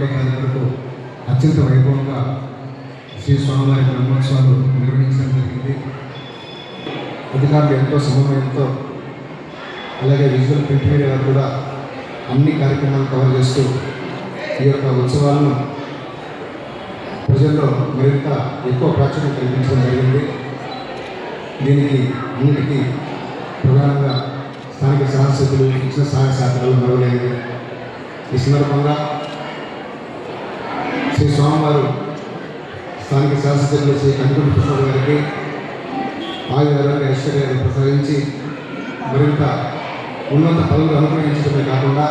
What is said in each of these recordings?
11వ తారీఖు వరకు అత్యంత వైభవంగా శ్రీ స్వామివారి బ్రహ్మోత్సవాలు నిర్వహించడం జరిగింది. అధికారులు ఎంతో సమన్వయంతో, అలాగే విజువల్ ప్రింట్ మీడియా కూడా అన్ని కార్యక్రమాలు కవర్ చేస్తూ ఈ యొక్క ఉత్సవాలను ప్రజల్లో మరింత ఎక్కువ ప్రాచుర్యం కల్పించడం జరిగింది. దీనికి అన్నిటికీ ప్రధానంగా స్థానిక శాసనసభ్యులు ఇచ్చిన సహాయ సహకారాలు మరవలేనివి. ఈ సందర్భంగా శ్రీ స్వామివారు స్థానిక శాసనసభ్యులు శ్రీ కందుకూరి ప్రసాద్ గారికి ఆయుధాలను ఐశ్వర్యాన్ని ప్రసాదించి మరింత ఉన్నత పదవులు అనుగ్రహించడమే కాకుండా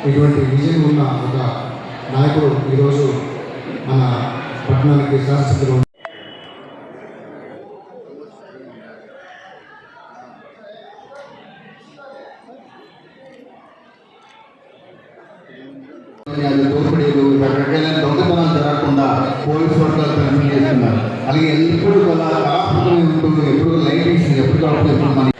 ఇటువంటి విజయం ఉన్న ఒక నాయకుడు ఈరోజు మన పట్టణానికి శాసనసభ్యులు దోపిడీలు రకరకాల దొంగతనాలు జరగకుండా పోలీసు వర్గాలు పనిచేస్తున్నారు. అలాగే ఎప్పుడు కళాకృతులు ఎప్పుడు లైటింగ్స్ ఎప్పటికప్పుడు మన